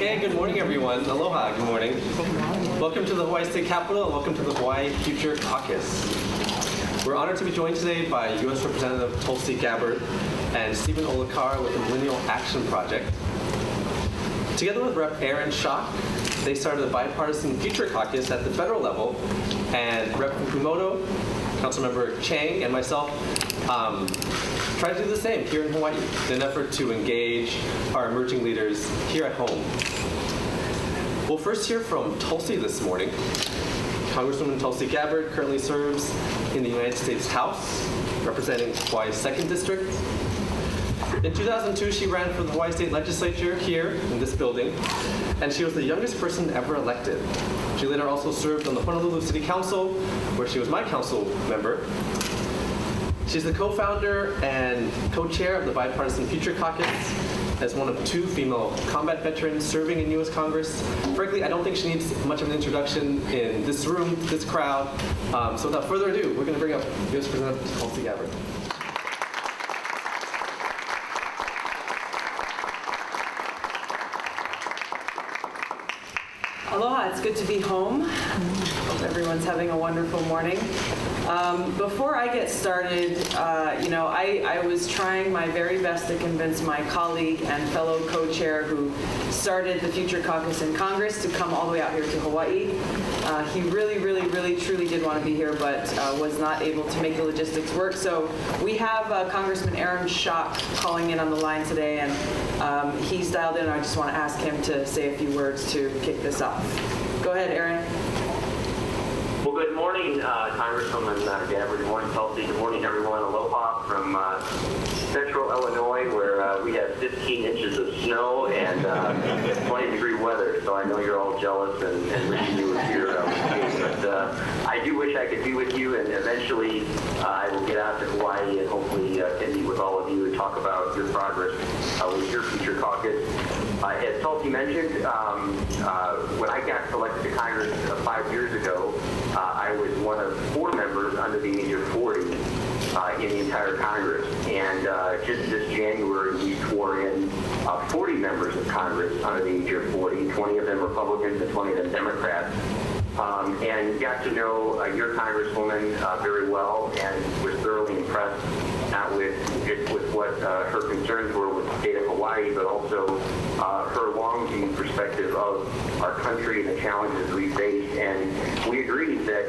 Hey, good morning, everyone. Aloha, good morning. Welcome to the Hawaii State Capitol and welcome to the Hawaii Future Caucus. We're honored to be joined today by U.S. Representative Tulsi Gabbard and Steven Olikara with the Millennial Action Project. Together with Rep. Aaron Schock, they started a bipartisan Future Caucus at the federal level, and Rep. Fukumoto, Councilmember Chang, and myself try to do the same here in Hawaii in an effort to engage our emerging leaders here at home. We'll first hear from Tulsi this morning. Congresswoman Tulsi Gabbard currently serves in the United States House, representing Hawaii's 2nd District. In 2002, she ran for the Hawaii State Legislature here in this building, and she was the youngest person ever elected. She later also served on the Honolulu City Council, where she was my council member. She's the co-founder and co-chair of the Bipartisan Future Caucus, as one of 2 female combat veterans serving in U.S. Congress. Frankly, I don't think she needs much of an introduction in this room, this crowd. So without further ado, we're going to bring up U.S. Representative Tulsi Gabbard. Aloha, it's good to be home. Hope everyone's having a wonderful morning. Before I get started, I was trying my very best to convince my colleague and fellow co-chair who started the Future Caucus in Congress to come all the way out here to Hawaii. He really, truly did want to be here, but was not able to make the logistics work. So we have Congressman Aaron Schock calling in on the line today, and he's dialed in, and I just want to ask him to say a few words to kick this off. Go ahead, Aaron. Well, good morning, Congresswoman Gabbard. Good morning, Tulsi. Good morning, everyone. Aloha from central Illinois, where we have 15 inches of snow and 20-degree weather. So I know you're all jealous and wishing you were here. But I do wish I could be with you, and eventually I will get out to Hawaii and hopefully can meet with all of you and talk about your progress with your Future Caucus. As Tulsi mentioned, when I got elected to Congress 5 years ago, I was one of 4 members under the age of 40 in the entire Congress. And just this January, we swore in 40 members of Congress under the age of 40, 20 of them Republicans and 20 of them Democrats. And got to know your Congresswoman very well, and was thoroughly impressed, not just with what her concerns were with the state of Hawaii, but also her long-view perspective of our country and the challenges we face. And we agreed that,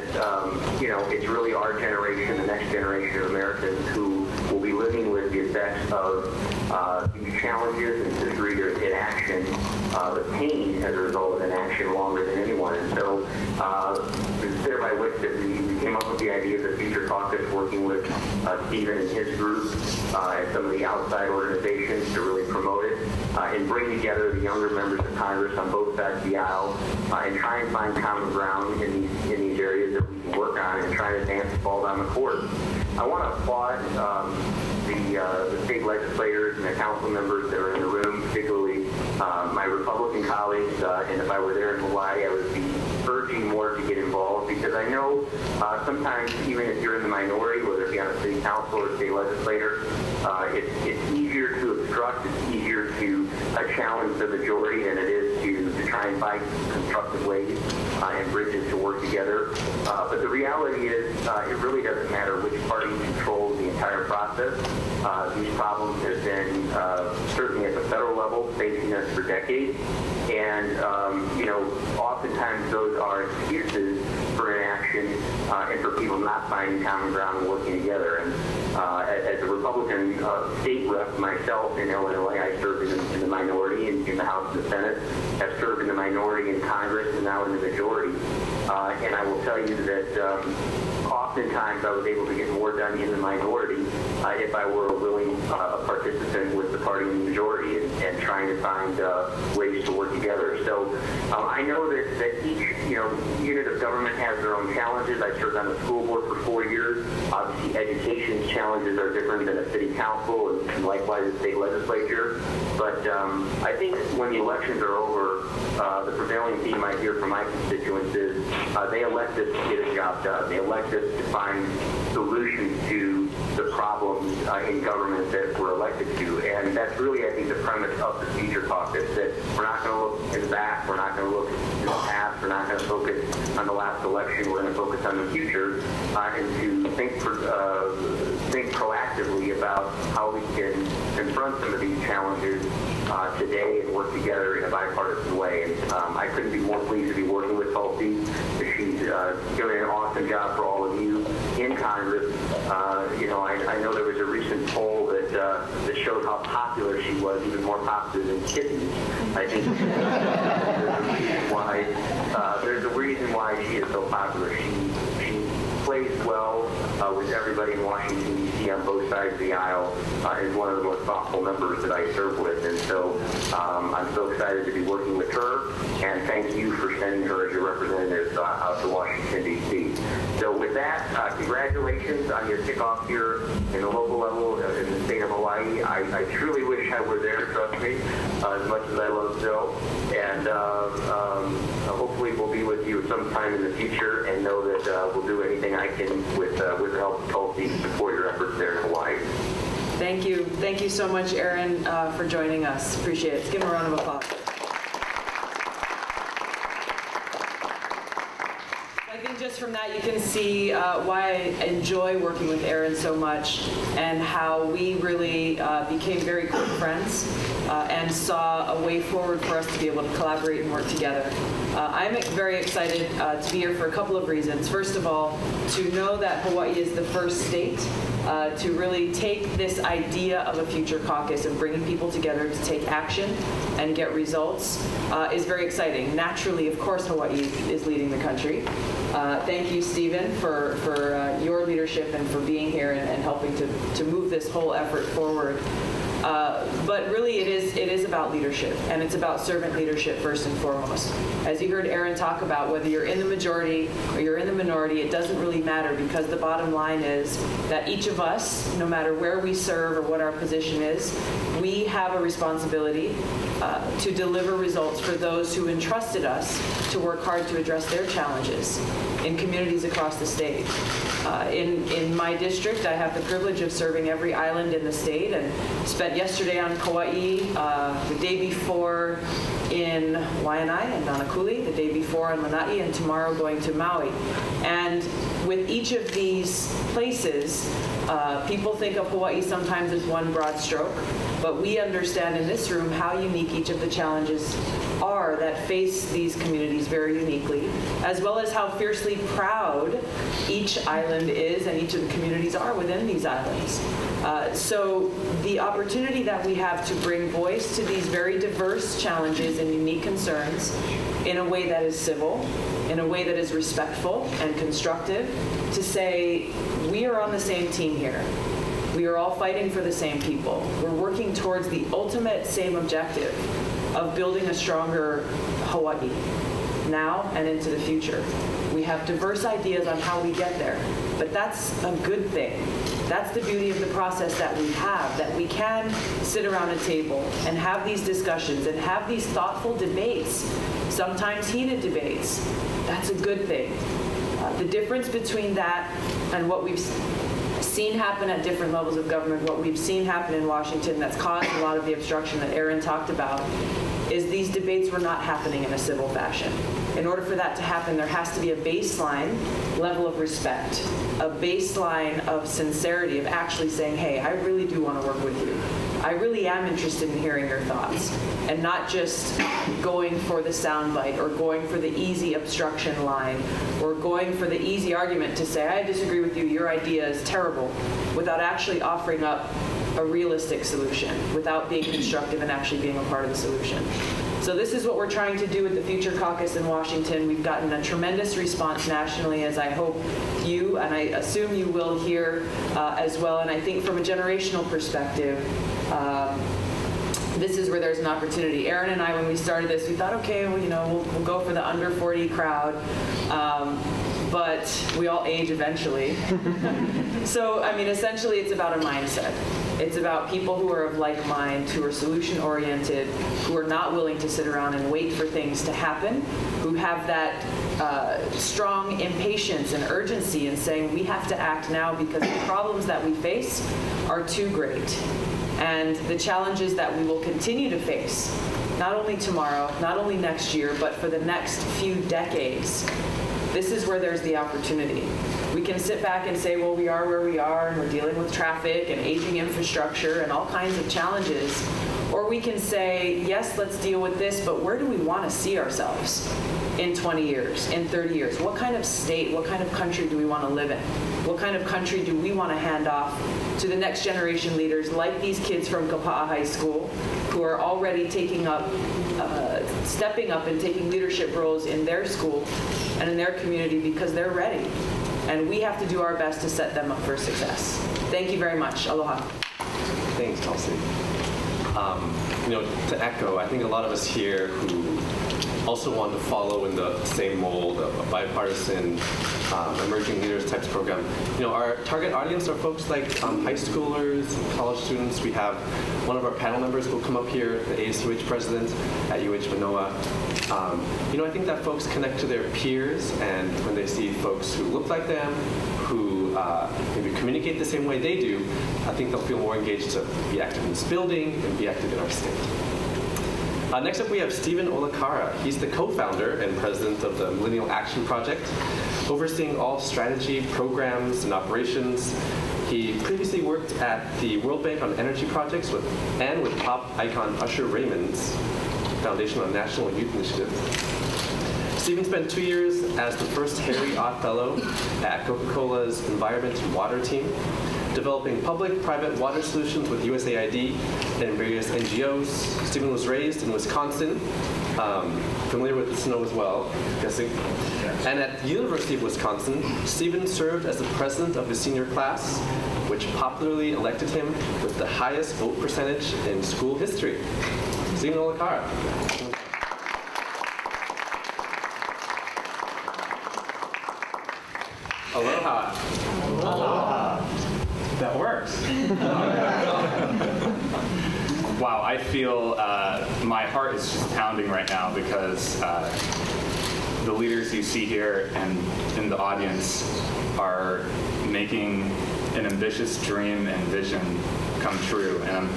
it's really our generation, the next generation of Americans, who will be living with the effects of these challenges and history of inaction, the pain as a result of inaction longer than anyone. And so it's thereby which that we came up with the idea of the Future Caucus, working with Steven and his group and some of the outside organizations to really promote it and bring together the younger members of Congress on both sides of the aisle and try and find common ground in these areas that we can work on and try to advance the ball down the court. I want to applaud the state legislators and the council members that are in the room, particularly my Republican colleagues, and if I were there in Hawaii, I would be urging more to get involved, because I know sometimes, even if you're in the minority, whether it be on a city council or state legislator, it's easier to obstruct, it's easier to challenge the majority than it is to try and find constructive ways and bridges to work together. But the reality is, it really doesn't matter which party controls the entire process. These problems have been, certainly at the federal level, facing us for decades. And, oftentimes those are excuses for inaction and for people not finding common ground and working together. And as a Republican state rep myself in Illinois, I served in the minority in the House and the Senate, have served in the minority in Congress, and now in the majority. And I will tell you that oftentimes I was able to get more done in the minority if I were a willing participant with the party in the majority and trying to find ways to work together. So I know that each unit of government has their own challenges. I served on the school board for 4 years. Obviously, education challenges are different than a city council and likewise a state legislature. But I think when the elections are over, the prevailing theme I hear from my constituents is they elect us to get a job done. They elect us to find solutions to the problems in government that we're elected to. And that's really, I think, the premise of the Future Caucus, that we're not going to look in the back, we're not going to look in the past, we're not going to focus on the last election, we're going to focus on the future and to think proactively about how we can confront some of these challenges today and work together in a bipartisan way. And I couldn't be more pleased to be working with Tulsi. She's doing an awesome job for all of you in Congress. I know there was a recent poll that showed how popular she was, even more popular than kittens. I think there's a reason why she is so popular. She plays well with everybody in Washington, D.C. on both sides of the aisle, is one of the most thoughtful members that I serve with. And so I'm so excited to be working with her, and thank you for sending her as your representative out to Washington, D.C. So with that, congratulations on your kickoff here in the local level in the state of Hawaii. I truly wish I were there, trust me, as much as I love Joe. And hopefully we'll be with you sometime in the future, and know that we'll do anything I can with the help of Tulsi to support your efforts there in Hawaii. Thank you. Thank you so much, Aaron, for joining us. Appreciate it. Let's give him a round of applause. I think just from that you can see why I enjoy working with Aaron so much, and how we really became very good friends and saw a way forward for us to be able to collaborate and work together. I'm very excited to be here for a couple of reasons. First of all, to know that Hawaii is the first state to really take this idea of a future caucus and bringing people together to take action and get results is very exciting. Naturally, of course, Hawaii is leading the country. Thank you, Steven, for your leadership and for being here and helping to move this whole effort forward. But really it is about leadership, and it's about servant leadership first and foremost. As you heard Aaron talk about, whether you're in the majority or you're in the minority, it doesn't really matter, because the bottom line is that each of us, no matter where we serve or what our position is, we have a responsibility to deliver results for those who entrusted us to work hard to address their challenges in communities across the state. In my district, I have the privilege of serving every island in the state, and spent yesterday on Kauai, the day before in Waianae and Nanakuli, the day before in Lanai, and tomorrow going to Maui. And with each of these places, people think of Hawaii sometimes as one broad stroke, but we understand in this room how unique each of the challenges are that face these communities very uniquely, as well as how fiercely proud each island is and each of the communities are within these islands. So the opportunity that we have to bring voice to these very diverse challenges and unique concerns in a way that is civil, in a way that is respectful and constructive, to say we are on the same team here. We are all fighting for the same people. We're working towards the ultimate same objective of building a stronger Hawaii now and into the future. We have diverse ideas on how we get there, but that's a good thing. That's the beauty of the process that we have, that we can sit around a table and have these discussions and have these thoughtful debates, sometimes heated debates. That's a good thing. The difference between that and what we've seen happen at different levels of government, what we've seen happen in Washington that's caused a lot of the obstruction that Aaron talked about, is these debates were not happening in a civil fashion. In order for that to happen, there has to be a baseline level of respect, a baseline of sincerity, of actually saying, hey, I really do want to work with you. I really am interested in hearing your thoughts, and not just going for the soundbite or going for the easy obstruction line or going for the easy argument to say, I disagree with you, your idea is terrible, without actually offering up a realistic solution, without being constructive and actually being a part of the solution. So this is what we're trying to do with the Future Caucus in Washington. We've gotten a tremendous response nationally, as I hope you, and I assume you will hear as well. And I think from a generational perspective, this is where there's an opportunity. Aaron and I, when we started this, we thought, okay, well, we'll go for the under 40 crowd. but we all age eventually. So, I mean, essentially it's about a mindset. It's about people who are of like mind, who are solution-oriented, who are not willing to sit around and wait for things to happen, who have that strong impatience and urgency in saying we have to act now because the problems that we face are too great. And the challenges that we will continue to face, not only tomorrow, not only next year, but for the next few decades, this is where there's the opportunity. We can sit back and say, well, we are where we are, and we're dealing with traffic and aging infrastructure and all kinds of challenges. Or we can say, yes, let's deal with this, but where do we want to see ourselves in 20 years, in 30 years? What kind of state, what kind of country do we want to live in? What kind of country do we want to hand off to the next generation leaders like these kids from Kapa'a High School who are already taking up, stepping up and taking leadership roles in their school and in their community because they're ready. And we have to do our best to set them up for success. Thank you very much. Aloha. Thanks, Tulsi. To echo, I think a lot of us here who also want to follow in the same mold of a bipartisan emerging leaders types program. Our target audience are folks like high schoolers, college students. We have one of our panel members who will come up here, the ASUH president at UH Manoa. I think that folks connect to their peers, and when they see folks who look like them, who maybe communicate the same way they do, I think they'll feel more engaged to be active in this building and be active in our state. Next up, we have Steven Olikara. He's the co-founder and president of the Millennial Action Project, overseeing all strategy, programs, and operations. He previously worked at the World Bank on energy projects with pop icon Usher Raymond's Foundation on National Youth Initiative. Steven spent 2 years as the first Harry Ott Fellow at Coca-Cola's Environment and Water team, developing public-private water solutions with USAID and various NGOs. Steven was raised in Wisconsin, familiar with the snow as well, I'm guessing. And at the University of Wisconsin, Steven served as the president of his senior class, which popularly elected him with the highest vote percentage in school history. Steven Olikara. Aloha. Aloha. That works. Wow, I feel my heart is just pounding right now because the leaders you see here and in the audience are making an ambitious dream and vision come true, and I'm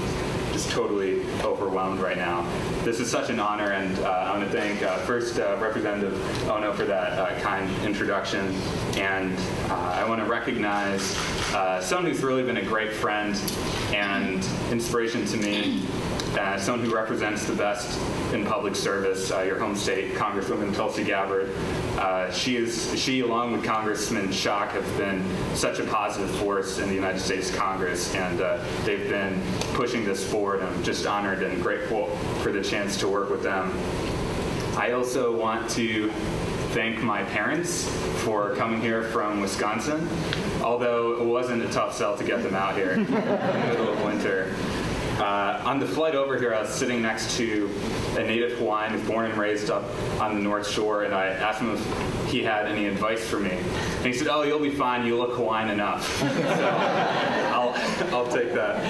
just totally overwhelmed right now. This is such an honor, and I want to thank first Representative Ohno for that kind introduction, and I want to recognize someone who's really been a great friend and inspiration to me, someone who represents the best in public service, your home state, Congresswoman Tulsi Gabbard. She, along with Congressman Schock, have been such a positive force in the United States Congress, and they've been pushing this forward. I'm just honored and grateful for the chance to work with them. I also want to thank my parents for coming here from Wisconsin, although it wasn't a tough sell to get them out here in the middle of winter. On the flight over here, I was sitting next to a native Hawaiian who's born and raised up on the North Shore, and I asked him if he had any advice for me. And he said, "Oh, you'll be fine. You look Hawaiian enough." So I'll take that.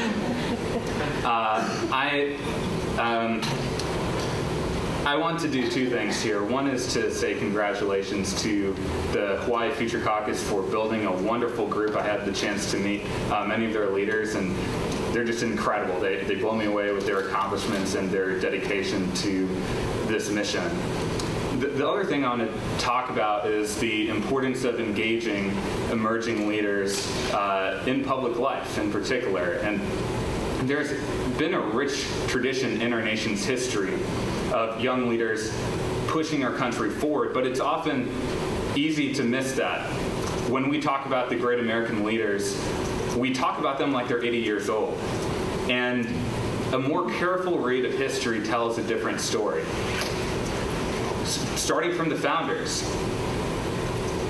I want to do two things here. One is to say congratulations to the Hawaii Future Caucus for building a wonderful group. I had the chance to meet many of their leaders, and they're just incredible. They blow me away with their accomplishments and their dedication to this mission. The other thing I want to talk about is the importance of engaging emerging leaders in public life in particular. And there's been a rich tradition in our nation's history of young leaders pushing our country forward, but it's often easy to miss that. When we talk about the great American leaders, we talk about them like they're 80 years old. And a more careful read of history tells a different story. Starting from the founders.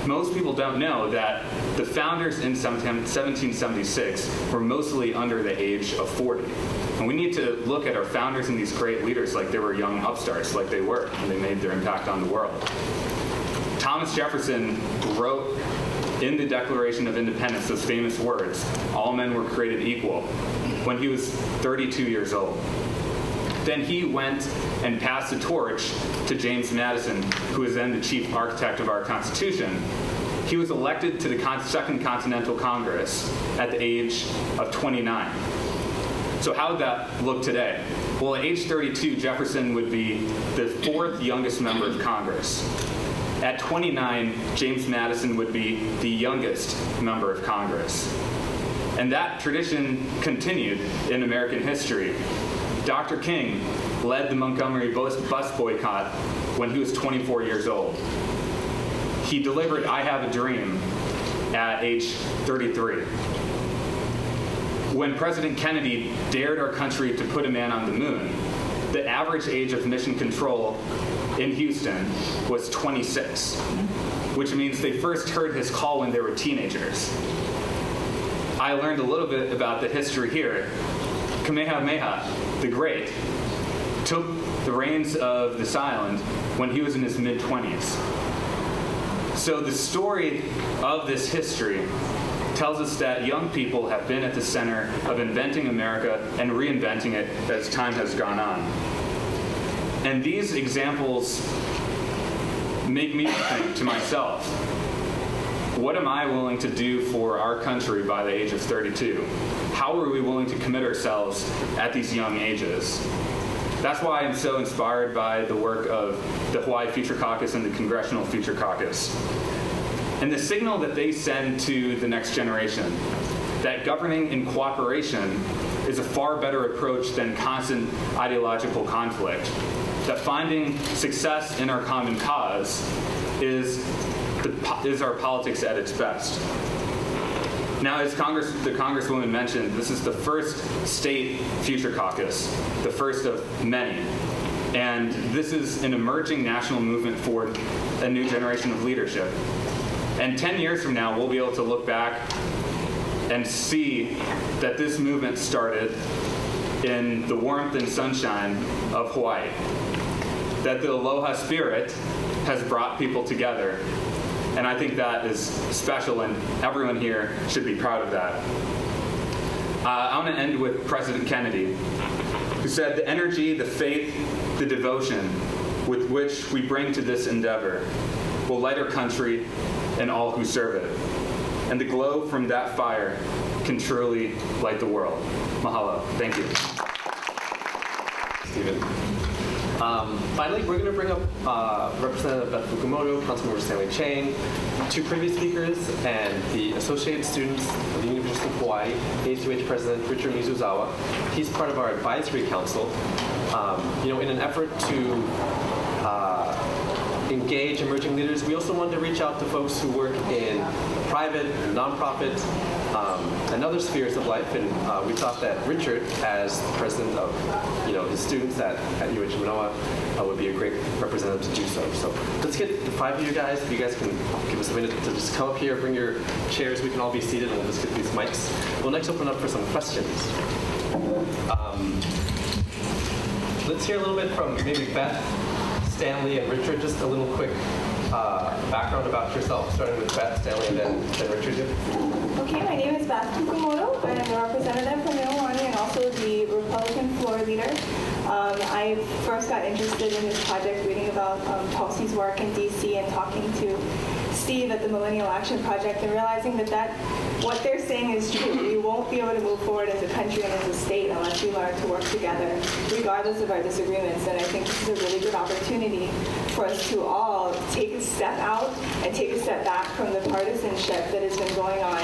Most people don't know that the founders in 1776 were mostly under the age of 40. And we need to look at our founders and these great leaders like they were young upstarts, like they were, and they made their impact on the world. Thomas Jefferson wrote in the Declaration of Independence those famous words, "All men were created equal," when he was 32 years old. Then he went and passed the torch to James Madison, who was then the chief architect of our Constitution. He was elected to the Second Continental Congress at the age of 29. So how would that look today? Well, at age 32, Jefferson would be the 4th youngest member of Congress. At 29, James Madison would be the youngest member of Congress. And that tradition continued in American history. Dr. King led the Montgomery bus boycott when he was 24 years old. He delivered "I Have a Dream" at age 33. When President Kennedy dared our country to put a man on the moon, the average age of mission control in Houston was 26, which means they first heard his call when they were teenagers. I learned a little bit about the history here. Kamehameha the Great took the reins of this island when he was in his mid-20s. So the story of this history tells us that young people have been at the center of inventing America and reinventing it as time has gone on. And these examples make me think to myself, what am I willing to do for our country by the age of 32? How are we willing to commit ourselves at these young ages? That's why I'm so inspired by the work of the Hawaii Future Caucus and the Congressional Future Caucus. And the signal that they send to the next generation, that governing in cooperation is a far better approach than constant ideological conflict, that finding success in our common cause is our politics at its best. Now, as the Congresswoman mentioned, this is the first state Future Caucus, the first of many. And this is an emerging national movement for a new generation of leadership. And 10 years from now, we'll be able to look back and see that this movement started in the warmth and sunshine of Hawaii, that the aloha spirit has brought people together. And I think that is special, and everyone here should be proud of that. I want to end with President Kennedy, who said, "The energy, the faith, the devotion with which we bring to this endeavor will light our country and all who serve it. And the glow from that fire can truly light the world." Mahalo. Thank you. Steven. Finally, we're going to bring up Representative Beth Fukumoto, Councilmember Stanley Chang, 2 previous speakers, and the associated students of the University of Hawaii, ACUH President Richard Mizusawa. He's part of our advisory council. In an effort to engage emerging leaders, we also wanted to reach out to folks who work in private, nonprofit, and other spheres of life. And we thought that Richard, as the president of his students at UH Manoa, would be a great representative to do so. So let's get the 5 of you guys. If you guys can give us a minute to just come up here, bring your chairs. We can all be seated, and we'll just get these mics. We'll next open up for some questions. Let's hear a little bit from maybe Beth, Stanley, and Richard. Just a little quick background about yourself, starting with Beth, Stanley, and then Richard. Okay, my name is Beth Fukumoto. I am the representative from Milwaukee and also the Republican floor leader. I first got interested in this project reading about Tulsi's work in DC and talking to Steve at the Millennial Action Project and realizing that what they're saying is true. We won't be able to move forward as a country and as a state unless we learn to work together, regardless of our disagreements. And I think this is a really good opportunity for us to all take a step out and take a step back from the partisanship that has been going on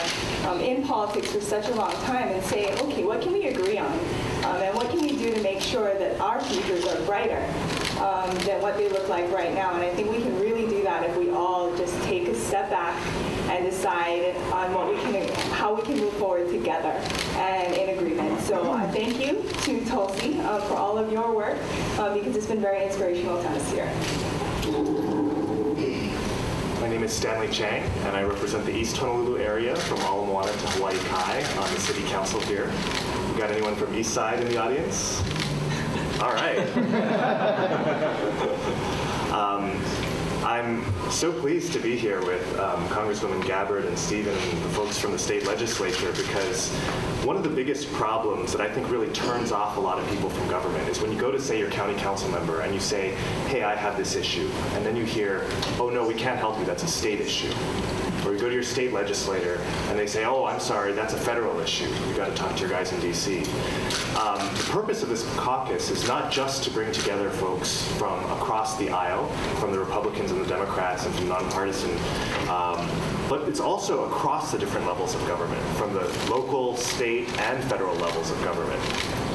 in politics for such a long time and say, okay, what can we agree on? And what can we do to make sure that our futures are brighter than what they look like right now? And I think we can really do that if we all just take a step back and decide on how we can move forward together and in agreement. So thank you to Tulsi for all of your work because it's been very inspirational to us here. My name is Stanley Chang, and I represent the East Honolulu area from Ala Moana to Hawaii Kai on the City Council here. We got anyone from East Side in the audience? All right. I'm So pleased to be here with Congresswoman Gabbard and Steven and the folks from the state legislature, because one of the biggest problems that I think really turns off a lot of people from government is when you go to, say, your county council member and you say, hey, I have this issue, and then you hear, oh no, we can't help you, that's a state issue. Or you go to your state legislator and they say, oh, I'm sorry, that's a federal issue. You've got to talk to your guys in DC. The purpose of this caucus is not just to bring together folks from across the aisle, from the Republicans and the Democrats and from nonpartisan, but it's also across the different levels of government, from the local, state, and federal levels of government.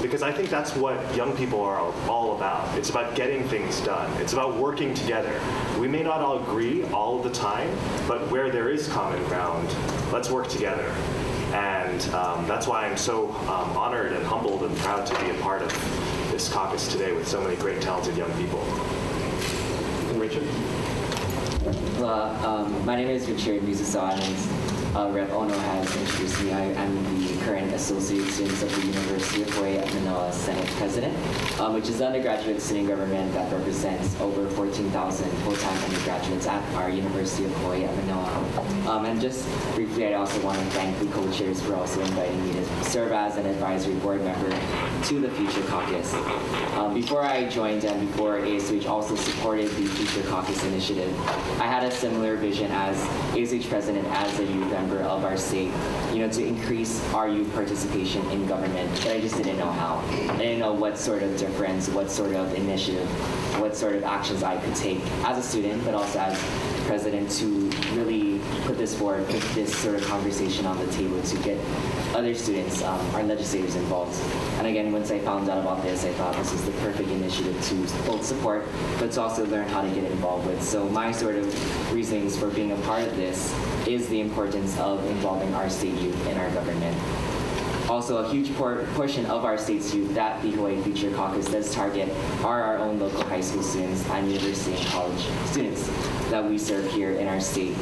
Because I think that's what young people are all about. It's about getting things done. It's about working together. We may not all agree all of the time, but where there is common ground, let's work together. And that's why I'm so honored and humbled and proud to be a part of this caucus today with so many great, talented young people. And Richard? Hello, my name is Richard Mizusawa, and Rep. Ohno has introduced me. I'm the current Associate Student of the University of Hawaii at Manoa Senate President, which is the undergraduate student government that represents over 14,000 full-time undergraduates at our University of Hawaii at Manoa. And just briefly, I also want to thank the co-chairs for also inviting me to serve as an advisory board member to the Future Caucus. Before I joined and before ASH also supported the Future Caucus initiative, I had a similar vision as ASH president, as a youth member of our state, to increase our youth participation in government, but I just didn't know how. I didn't know what sort of difference, what sort of initiative, what sort of actions I could take as a student, but also as president to really put this forward, put this sort of conversation on the table to get other students, our legislators, involved. And again, once I found out about this, I thought this was the perfect initiative to both support, but to also learn how to get involved with. So my sort of reasonings for being a part of this is the importance of involving our state youth in our government. Also, a huge portion of our state's youth that the Hawaii Future Caucus does target are our own local high school students and university and college students that we serve here in our state.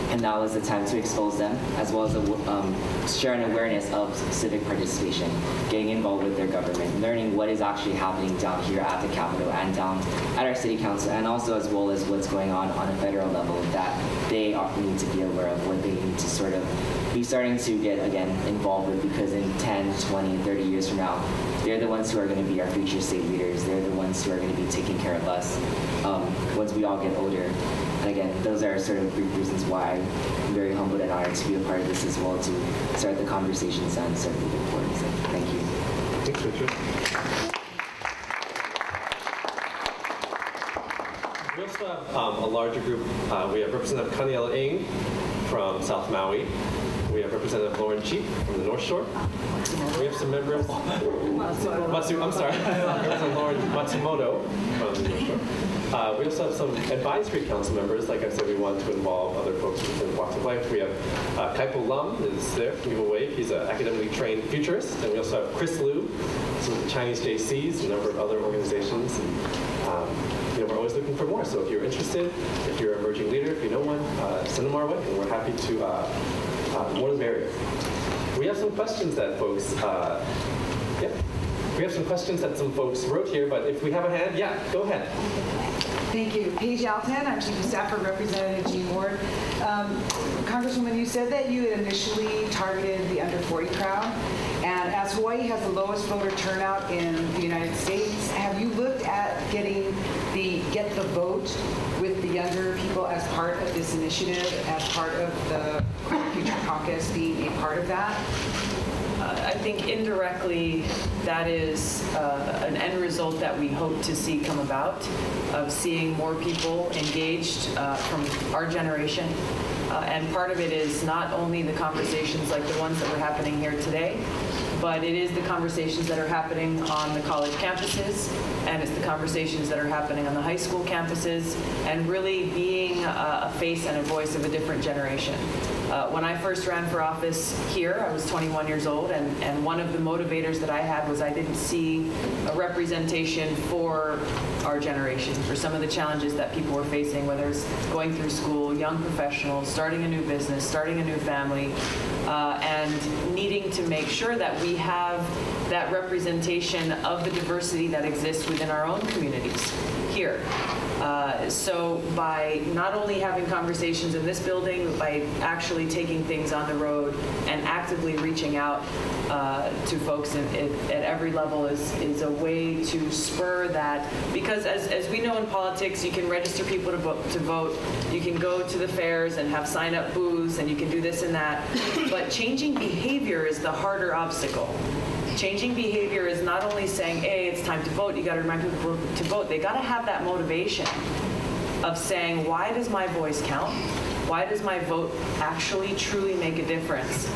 And now is the time to expose them, as well as share an awareness of civic participation, getting involved with their government, learning what is actually happening down here at the Capitol and down at our city council, and also as well as what's going on a federal level that they need to be aware of, what they need to sort of be starting to get, again, involved with, because in 10, 20, 30 years from now, they're the ones who are going to be our future state leaders. They're the ones who are going to be taking care of us once we all get older. And again, those are sort of brief reasons why I'm very humbled and honored to be a part of this as well, to start the conversations and start moving forward. So thank you. Thanks, Richard. We also have a larger group. We have Representative Kaniela Ng from South Maui. We have Representative Lauren Cheap from the North Shore. We have some members. I'm sorry. Representative Lauren Matsumoto from the North Shore. We also have some advisory council members. Like I said, we want to involve other folks in different walks of life. We have Kaipo Lam is there. Give a wave. He's an academically trained futurist. And we also have Chris Liu, some of the Chinese JCs, a number of other organizations. And, we're always looking for more. So if you're interested, if you're an emerging leader, if you know one, send them our way, and we're happy to more the merrier. We have some questions that folks. We have some questions that some folks wrote here, but if we have a hand, yeah, go ahead. Thank you. Paige Alton, I'm Chief of Staff for Representative G. Ward. Congresswoman, you said that you had initially targeted the under 40 crowd, and as Hawaii has the lowest voter turnout in the United States, have you looked at getting get the vote with the younger people as part of this initiative, as part of the Future Caucus being a part of that? I think indirectly that is an end result that we hope to see come about, of seeing more people engaged from our generation. And part of it is not only the conversations like the ones that were happening here today, but it is the conversations that are happening on the college campuses, and it's the conversations that are happening on the high school campuses, and really being a face and a voice of a different generation. When I first ran for office here, I was 21 years old, and one of the motivators that I had was I didn't see a representation for our generation, for some of the challenges that people were facing, whether it's going through school, young professionals, starting a new business, starting a new family, and needing to make sure that we have that representation of the diversity that exists within our own communities here. So by not only having conversations in this building, but by actually taking things on the road and actively reaching out to folks at every level is a way to spur that. Because as we know in politics, you can register people to vote, you can go to the fairs and have sign-up booths, and you can do this and that. But changing behavior is the harder obstacle. Changing behavior is not only saying, hey, it's time to vote, you got to remind people to vote. They got to have that motivation of saying, why does my voice count? Why does my vote actually truly make a difference?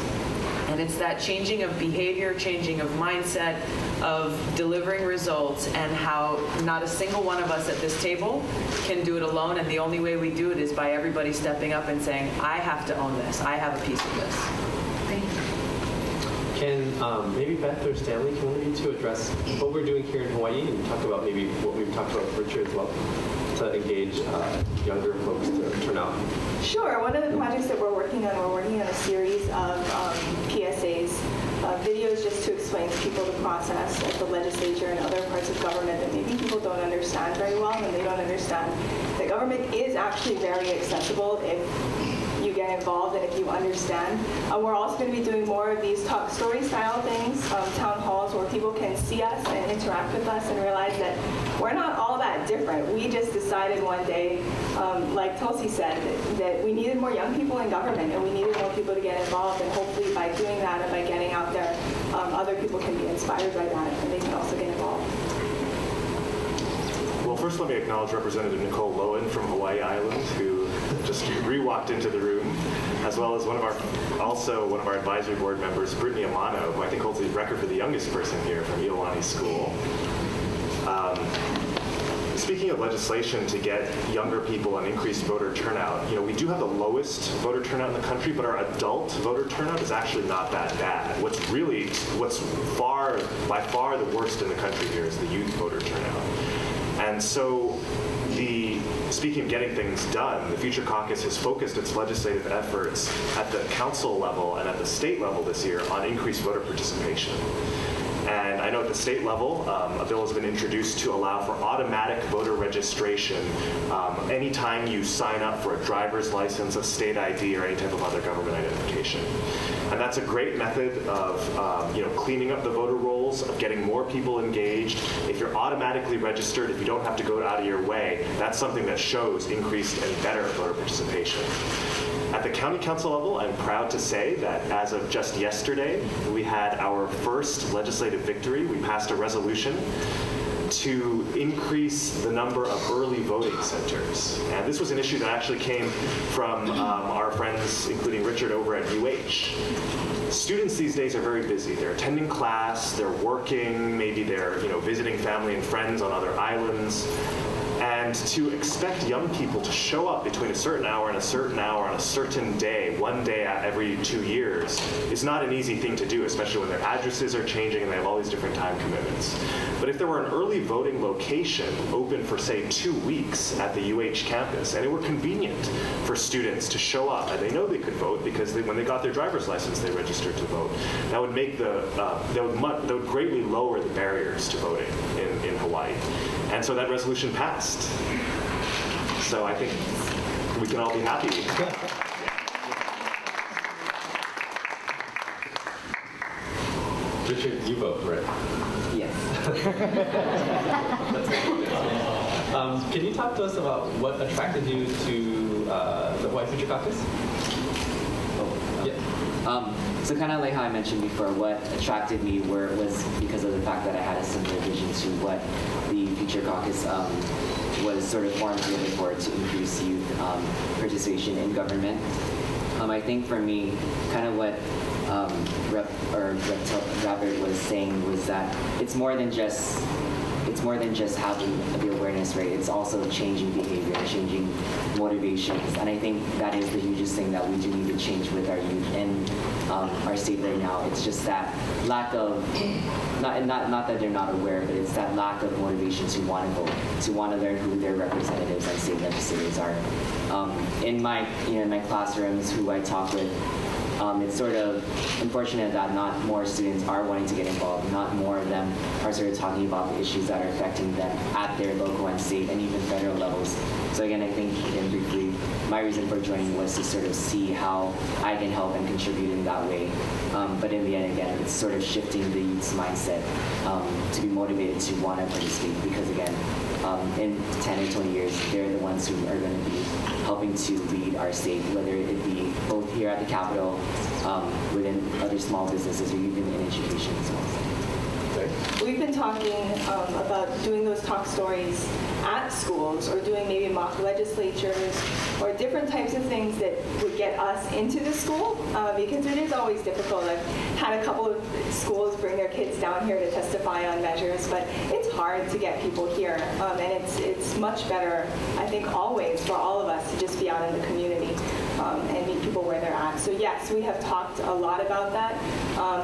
And it's that changing of behavior, changing of mindset, of delivering results, and how not a single one of us at this table can do it alone. And the only way we do it is by everybody stepping up and saying, I have to own this. I have a piece of this. Thank you. Can maybe Beth or Stanley, can one of you two address what we're doing here in Hawaii and talk about maybe what we've talked about with Richard as well, to engage younger folks to turn out? Sure. One of the projects that we're working on a series of PSAs, videos just to explain to people the process at the legislature and other parts of government that maybe people don't understand very well, and they don't understand that government is actually very accessible if you get involved and if you understand. We're also going to be doing more of these talk story style things, town halls where people can see us and interact with us and realize that we're not all that different. We just decided one day, like Tulsi said, that we needed more young people in government and we needed more people to get involved, and hopefully by doing that and by getting out there, other people can be inspired by that and they can also get involved. Well, first let me acknowledge Representative Nicole Lowen from Hawaii Island, who just re-walked into the room, as well as one of our advisory board members, Brittany Amano, who I think holds the record for the youngest person here from Iolani School. Speaking of legislation to get younger people and increased voter turnout, we do have the lowest voter turnout in the country, but our adult voter turnout is actually not that bad. What's by far the worst in the country here is the youth voter turnout. And so, speaking of getting things done, the Future Caucus has focused its legislative efforts at the council level and at the state level this year on increased voter participation. And I know at the state level, a bill has been introduced to allow for automatic voter registration anytime you sign up for a driver's license, a state ID, or any type of other government identification. And that's a great method of cleaning up the voter rolls, of getting more people engaged. If you're automatically registered, if you don't have to go out of your way, that's something that shows increased and better voter participation. At the county council level, I'm proud to say that as of just yesterday, we had our first legislative victory. We passed a resolution to increase the number of early voting centers. And this was an issue that actually came from our friends, including Richard over at UH. Students these days are very busy. They're attending class, they're working, maybe they're visiting family and friends on other islands. And to expect young people to show up between a certain hour and a certain hour on a certain day, one day every 2 years, is not an easy thing to do, especially when their addresses are changing and they have all these different time commitments. But if there were an early voting location open for, say, 2 weeks at the UH campus, and it were convenient for students to show up, and they know they could vote because when they got their driver's license, they registered to vote, that would make that would greatly lower the barriers to voting in Hawaii. And so that resolution passed. So I think we can all be happy. Richard, you vote, right? Yes. Can you talk to us about what attracted you to the Hawaii Future Caucus? So kind of like how I mentioned before, what attracted me was because of the fact that I had a similar vision to what the Future Caucus was sort of formulated for, to increase youth participation in government. I think for me, kind of what Rep Gabbard was saying was that it's more than just having the awareness rate. It's also changing behavior, changing motivations, and I think that is the hugest thing that we do need to change with our youth in our state right now. It's just that lack of, not that they're not aware, but it's that lack of motivation to want to vote, to want to learn who their representatives and state legislators are. In my classrooms, who I talk with, it's sort of unfortunate that not more students are wanting to get involved, not more of them are sort of talking about the issues that are affecting them at their local and state and even federal levels. So again, I think, again, briefly, my reason for joining was to sort of see how I can help and contribute in that way. But in the end, again, it's sort of shifting the youth's mindset to be motivated to want to participate because, again, in 10 or 20 years, they're the ones who are going to be helping to lead our state, whether it be both here at the Capitol, within other small businesses, or even in education as well. We've been talking about doing those talk stories at schools or doing maybe mock legislatures or different types of things that would get us into the school because it is always difficult. I've had a couple of schools bring their kids down here to testify on measures, but it's hard to get people here. And it's much better, I think, always for all of us to just be out in the community and meet people where they're at. So yes, we have talked a lot about that.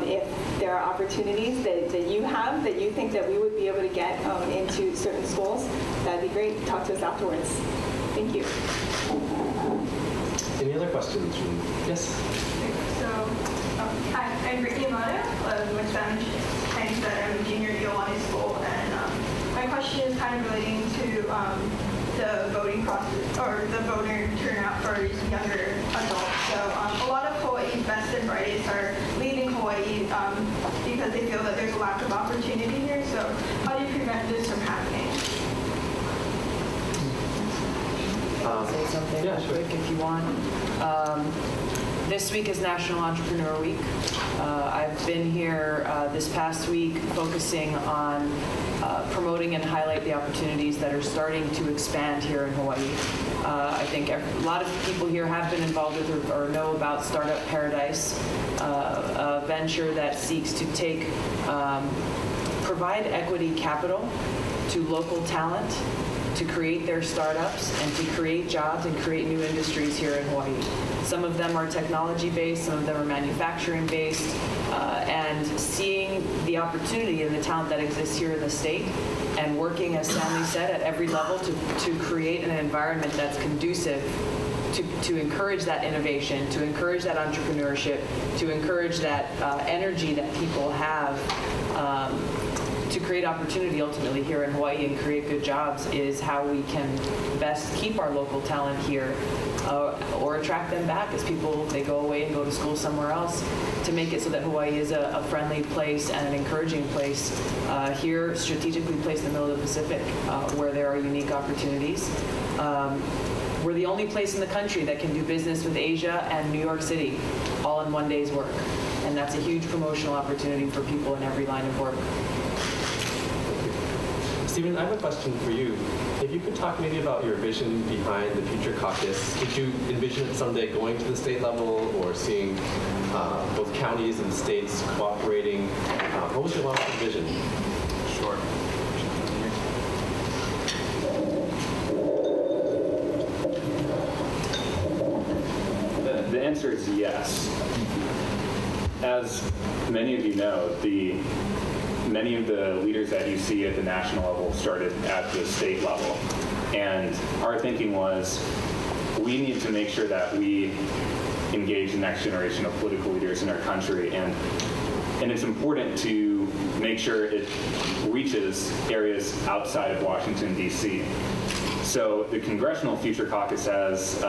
If there are opportunities that you have that you think that we would be able to get into certain schools, that'd be great. Talk to us afterwards. Thank you. Any other questions? Yes? So, hi, I'm Ricky Amano with Spanish. I'm a junior at Iolani School, and my question is kind of relating to the voting process, or the voter turnout for younger adults. So a lot of Hawaii's best and brightest are leaving Hawaii because they feel that there's a lack of opportunity here. So how do you prevent this from happening? Say something real quick if you want. This week is National Entrepreneur Week. I've been here this past week focusing on promoting and highlight the opportunities that are starting to expand here in Hawaii. I think a lot of people here have been involved with or know about Startup Paradise, a venture that seeks to provide equity capital to local talent to create their startups and to create jobs and create new industries here in Hawaii. Some of them are technology-based, some of them are manufacturing-based, and seeing the opportunity and the talent that exists here in the state and working, as Stanley said, at every level to create an environment that's conducive to encourage that innovation, to encourage that entrepreneurship, to encourage that energy that people have to create opportunity ultimately here in Hawaii and create good jobs is how we can best keep our local talent here or attract them back as they go away and go to school somewhere else, to make it so that Hawaii is a friendly place and an encouraging place here, strategically placed in the middle of the Pacific, where there are unique opportunities. We're the only place in the country that can do business with Asia and New York City all in one day's work. And that's a huge promotional opportunity for people in every line of work. Steven, I have a question for you. If you could talk maybe about your vision behind the Future Caucus. Did you envision it someday going to the state level or seeing both counties and states cooperating? What was your long-term vision? Sure. The answer is yes. As many of you know, many of the leaders that you see at the national level started at the state level. And our thinking was, we need to make sure that we engage the next generation of political leaders in our country. And it's important to make sure it reaches areas outside of Washington, D.C. So the Congressional Future Caucus has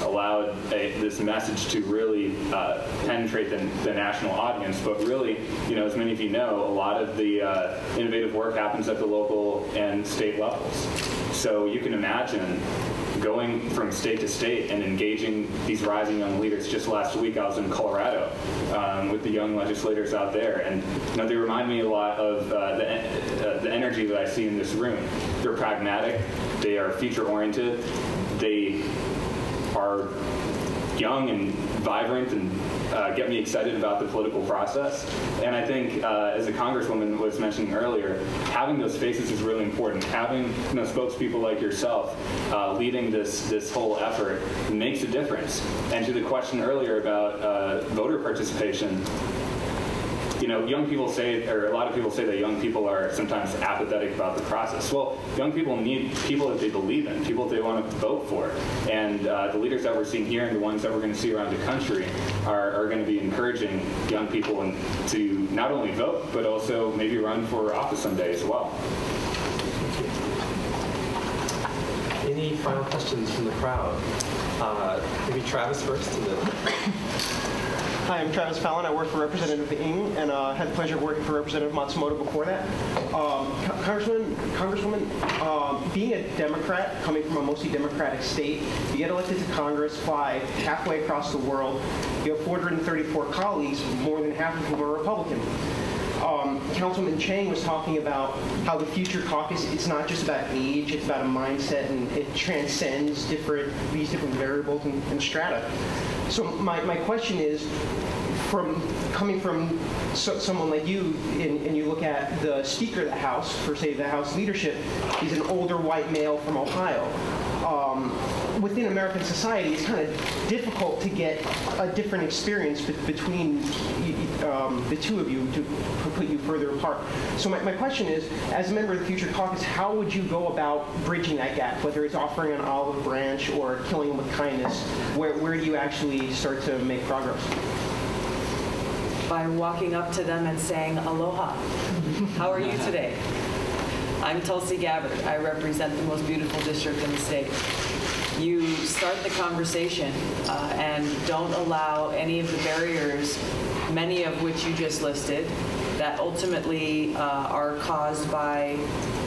allowed this message to really penetrate the national audience. But really, as many of you know, a lot of the innovative work happens at the local and state levels. So you can imagine going from state to state and engaging these rising young leaders. Just last week, I was in Colorado with the young legislators out there, and they remind me a lot of the energy that I see in this room. They're pragmatic, they are future-oriented, they are young and vibrant and get me excited about the political process. And I think, as the Congresswoman was mentioning earlier, having those faces is really important. Having spokespeople like yourself leading this whole effort makes a difference. And to the question earlier about voter participation, young people say, or a lot of people say that young people are sometimes apathetic about the process. Well, young people need people that they believe in, people that they want to vote for. And the leaders that we're seeing here and the ones that we're going to see around the country are going to be encouraging young people to not only vote, but also maybe run for office someday as well. Any final questions from the crowd? Maybe Travis first. And then... Hi, I'm Travis Fallon. I work for Representative Ng and had the pleasure of working for Representative Matsumoto before that. Congresswoman, being a Democrat, coming from a mostly Democratic state, you get elected to Congress, fly halfway across the world. You have 434 colleagues, more than half of whom are Republican. Councilman Chang was talking about how the future caucus, it's not just about age, it's about a mindset, and it transcends these different variables and strata. So my question is, coming from someone like you, and you look at the Speaker of the House, for say the House leadership, he's an older white male from Ohio. Within American society, it's kind of difficult to get a different experience between the two of you to put you further apart. So my question is, as a member of the Future Caucus, how would you go about bridging that gap, whether it's offering an olive branch or killing them with kindness? Where do you actually start to make progress? By walking up to them and saying, aloha. How are you today? I'm Tulsi Gabbard. I represent the most beautiful district in the state. You start the conversation and don't allow any of the barriers, many of which you just listed, that ultimately are caused by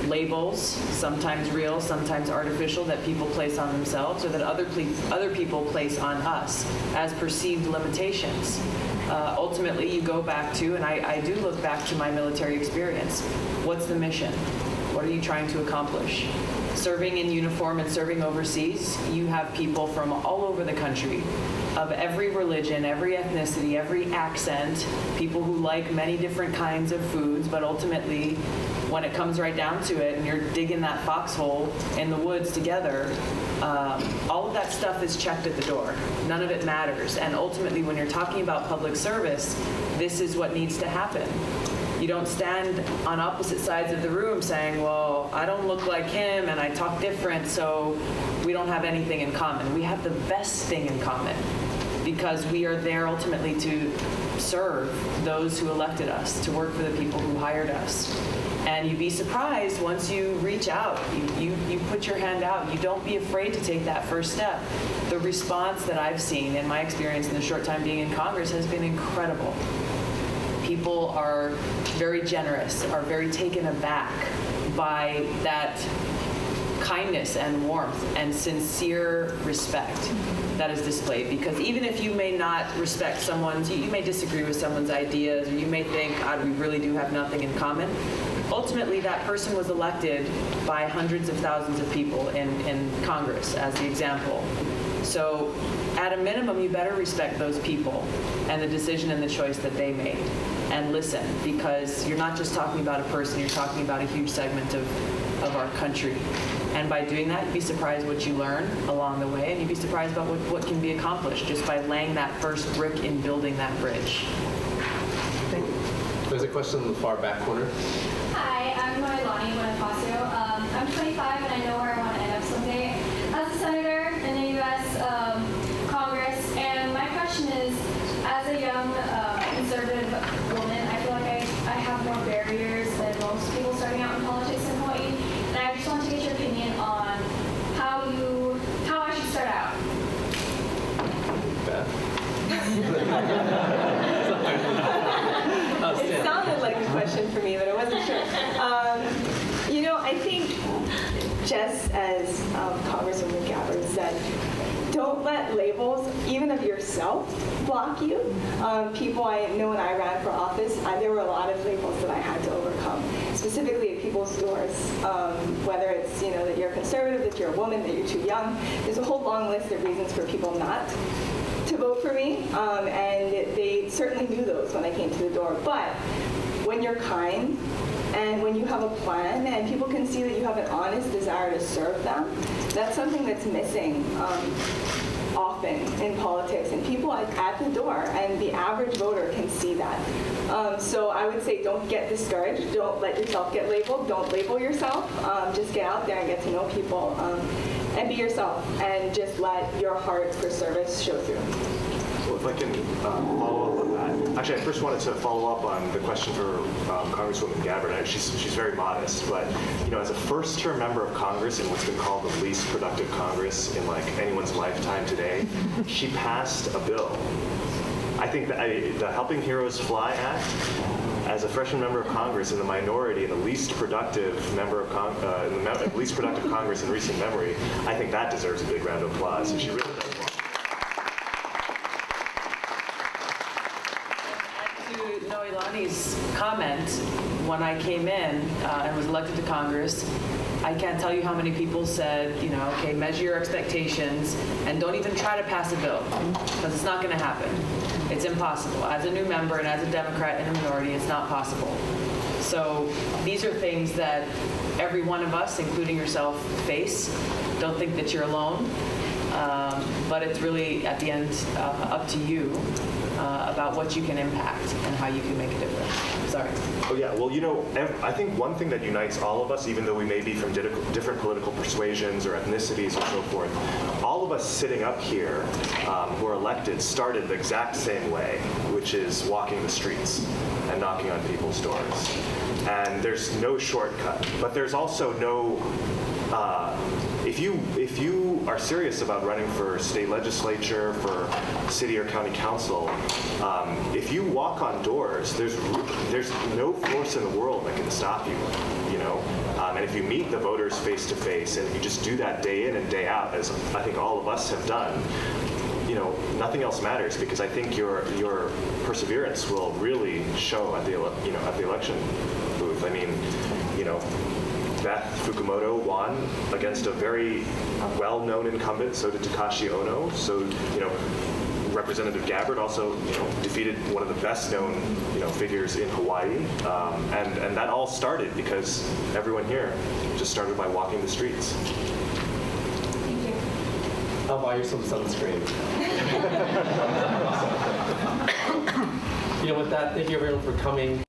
labels, sometimes real, sometimes artificial, that people place on themselves or that other people place on us as perceived limitations. Ultimately, you go back to, and I do look back to my military experience. What's the mission? What are you trying to accomplish? Serving in uniform and serving overseas, you have people from all over the country, of every religion, every ethnicity, every accent, people who like many different kinds of foods, but ultimately, when it comes right down to it, and you're digging that foxhole in the woods together, all of that stuff is checked at the door. None of it matters. And ultimately, when you're talking about public service, this is what needs to happen. You don't stand on opposite sides of the room saying, well, I don't look like him and I talk different, so we don't have anything in common. We have the best thing in common because we are there ultimately to serve those who elected us, to work for the people who hired us. And you'd be surprised once you reach out, you put your hand out, you don't be afraid to take that first step. The response that I've seen in my experience in the short time being in Congress has been incredible. People are very generous, are very taken aback by that kindness and warmth and sincere respect that is displayed. Because even if you may not respect someone's, you may disagree with someone's ideas, or you may think, we really do have nothing in common, ultimately that person was elected by hundreds of thousands of people in Congress as the example. So at a minimum, you better respect those people and the decision and the choice that they made. And listen, because you're not just talking about a person, you're talking about a huge segment of our country. And by doing that, you'd be surprised what you learn along the way, and you'd be surprised about what can be accomplished just by laying that first brick in building that bridge. There's a question in the far back corner. Hi, I'm Noelani Bonifacio. I'm 25 and I know where I want to end up someday as a senator in the U.S. Congress. And my question is, as a young conservative woman, I feel like I have more barriers than most people starting out in politics in Hawaii. And I just want to get your opinion on how I should start out. Beth? It sounded like a question for me, but I wasn't sure. I think just as Congresswoman Gabbard said, don't let labels, even of yourself, block you. People I know when I ran for office, there were a lot of labels that I had to overcome, specifically at people's doors. Whether it's that you're conservative, that you're a woman, that you're too young. There's a whole long list of reasons for people not to vote for me, and they certainly knew those when I came to the door. But when you're kind, and when you have a plan, and people can see that you have an honest desire to serve them, that's something that's missing often in politics. And people at the door, and the average voter can see that. So I would say don't get discouraged. Don't let yourself get labeled. Don't label yourself. Just get out there and get to know people and be yourself, and just let your heart for service show through. Well, if I can follow up on that. Actually, I first wanted to follow up on the question for Congresswoman Gabbard. She's very modest, but as a first-term member of Congress in what's been called the least productive Congress in like anyone's lifetime today, she passed a bill. I think that the Helping Heroes Fly Act, as a freshman member of Congress in the minority in the least productive member of least productive Congress in recent memory, I think that deserves a big round of applause. So she really does. To Noelani's comment, when I came in and was elected to Congress, I can't tell you how many people said, okay, measure your expectations and don't even try to pass a bill, because it's not going to happen. It's impossible. As a new member and as a Democrat in a minority, it's not possible. So these are things that every one of us, including yourself, face. Don't think that you're alone. But it's really, at the end, up to you about what you can impact and how you can make a difference. Sorry. Oh yeah, well, I think one thing that unites all of us, even though we may be from different political persuasions or ethnicities or so forth, all of us sitting up here who are elected started the exact same way, which is walking the streets and knocking on people's doors. And there's no shortcut, but there's also no, if you are serious about running for state legislature, for city or county council, if you walk on doors, there's no force in the world that can stop you, and if you meet the voters face to face and you just do that day in and day out, as I think all of us have done, nothing else matters, because I think your perseverance will really show at the election booth. I mean, Beth Fukumoto won against a very well-known incumbent. So did Takashi Ohno. So Representative Gabbard also defeated one of the best-known figures in Hawaii, and that all started because everyone here just started by walking the streets. Thank you. I'll buy you some sunscreen. With that, thank you everyone for coming.